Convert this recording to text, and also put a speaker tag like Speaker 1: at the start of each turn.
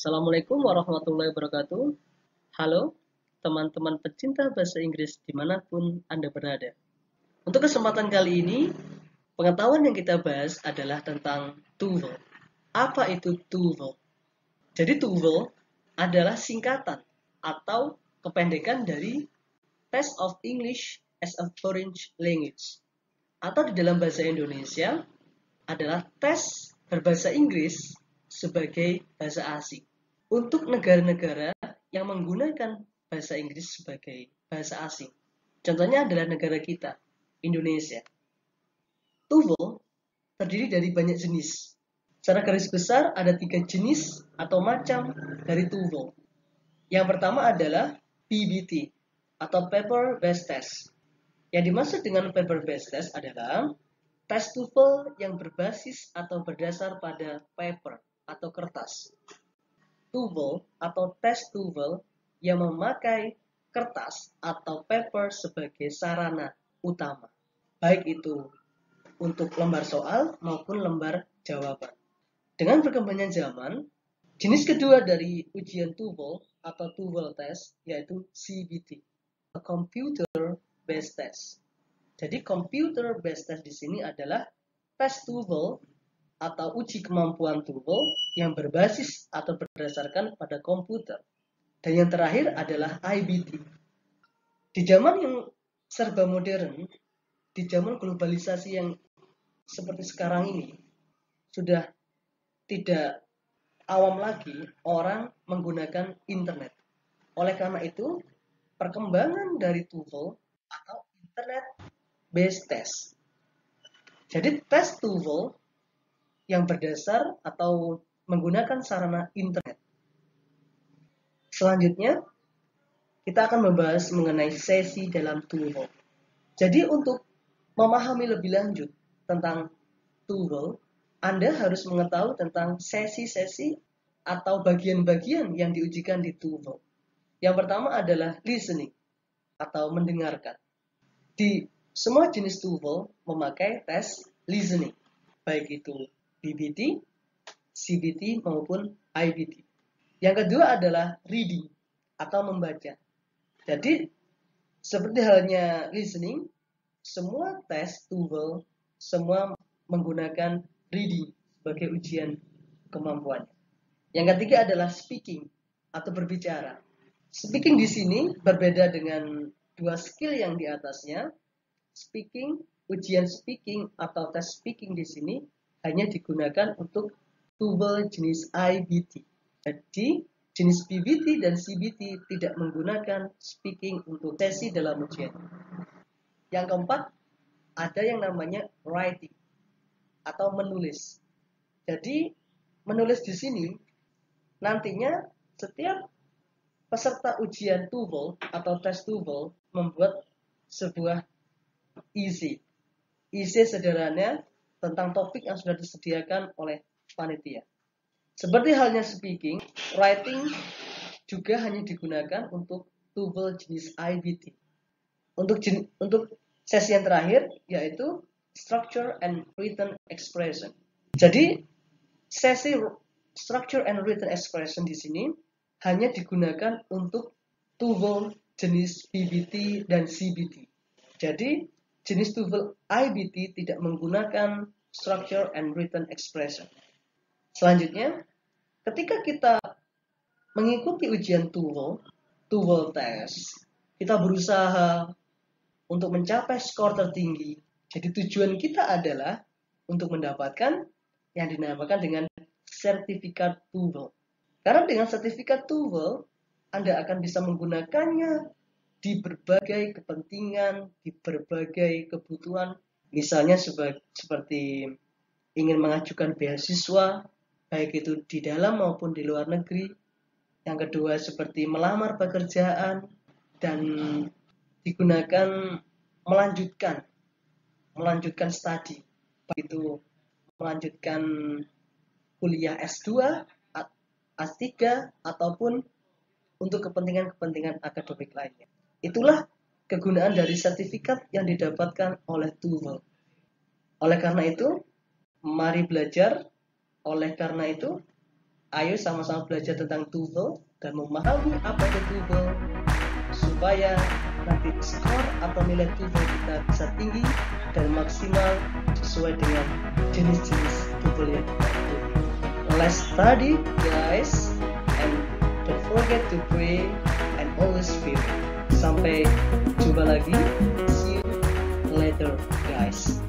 Speaker 1: Assalamualaikum warahmatullahi wabarakatuh. Halo, teman-teman pecinta bahasa Inggris dimanapun Anda berada. Untuk kesempatan kali ini, pengetahuan yang kita bahas adalah tentang TOEFL. Apa itu TOEFL? Jadi TOEFL adalah singkatan atau kependekan dari Test of English as a Foreign Language. Atau di dalam bahasa Indonesia adalah tes berbahasa Inggris sebagai bahasa asing. Untuk negara-negara yang menggunakan bahasa Inggris sebagai bahasa asing. Contohnya adalah negara kita, Indonesia. TOEFL terdiri dari banyak jenis. Secara garis besar ada 3 jenis atau macam dari TOEFL. Yang pertama adalah PBT atau Paper Based Test. Yang dimaksud dengan Paper Based Test adalah tes TOEFL yang berbasis atau berdasar pada paper atau kertas. TOEFL atau tes TOEFL yang memakai kertas atau paper sebagai sarana utama, baik itu untuk lembar soal maupun lembar jawaban. Dengan berkembangnya zaman, jenis kedua dari ujian TOEFL atau TOEFL test yaitu CBT, Computer Based Test. Jadi Computer Based Test di sini adalah tes TOEFL atau uji kemampuan TOEFL yang berbasis atau berdasarkan pada komputer. Dan yang terakhir adalah IBT. Di zaman yang serba modern, di zaman globalisasi yang seperti sekarang ini, sudah tidak awam lagi orang menggunakan internet. Oleh karena itu, perkembangan dari TOEFL atau Internet Based Test. Jadi tes TOEFL yang berdasar atau menggunakan sarana internet. Selanjutnya, kita akan membahas mengenai sesi dalam TOEFL. Jadi untuk memahami lebih lanjut tentang TOEFL, Anda harus mengetahui tentang sesi-sesi atau bagian-bagian yang diujikan di TOEFL. Yang pertama adalah listening atau mendengarkan. Di semua jenis TOEFL memakai tes listening, baik itu PBT, CBT maupun IBT. Yang kedua adalah reading atau membaca. Jadi seperti halnya listening, semua tes TOEFL semua menggunakan reading sebagai ujian kemampuan. Yang ketiga adalah speaking atau berbicara. Speaking di sini berbeda dengan dua skill yang di atasnya. Speaking, ujian speaking atau tes speaking di sini hanya digunakan untuk TOEFL jenis IBT. Jadi, jenis PBT dan CBT tidak menggunakan speaking untuk sesi dalam ujian. Yang keempat, ada yang namanya writing atau menulis. Jadi, menulis di sini nantinya setiap peserta ujian TOEFL atau tes TOEFL membuat sebuah essay. Essay sederhana tentang topik yang sudah disediakan oleh panitia. Seperti halnya speaking, writing juga hanya digunakan untuk TOEFL jenis IBT. Untuk sesi yang terakhir yaitu structure and written expression. Jadi sesi structure and written expression di sini hanya digunakan untuk TOEFL jenis PBT dan CBT. Jadi jenis TOEFL IBT tidak menggunakan structure and written expression. Selanjutnya, ketika kita mengikuti ujian TOEFL test, kita berusaha untuk mencapai skor tertinggi. Jadi tujuan kita adalah untuk mendapatkan yang dinamakan dengan sertifikat TOEFL. Karena dengan sertifikat TOEFL, Anda akan bisa menggunakannya di berbagai kepentingan, di berbagai kebutuhan, misalnya seperti ingin mengajukan beasiswa, baik itu di dalam maupun di luar negeri. Yang kedua seperti melamar pekerjaan dan digunakan melanjutkan studi, baik itu melanjutkan kuliah S2, S3 ataupun untuk kepentingan-kepentingan akademik lainnya. Itulah kegunaan dari sertifikat yang didapatkan oleh TOEFL. Oleh karena itu, mari belajar. Oleh karena itu, Ayo sama-sama belajar tentang TOEFL dan memahami apa itu TOEFL supaya nanti skor atau nilai TOEFL kita bisa tinggi dan maksimal sesuai dengan jenis-jenis TOEFL yang kita ikuti. Let's study, guys, and don't forget to pray and always fear. Sampai jumpa lagi. See you later, guys.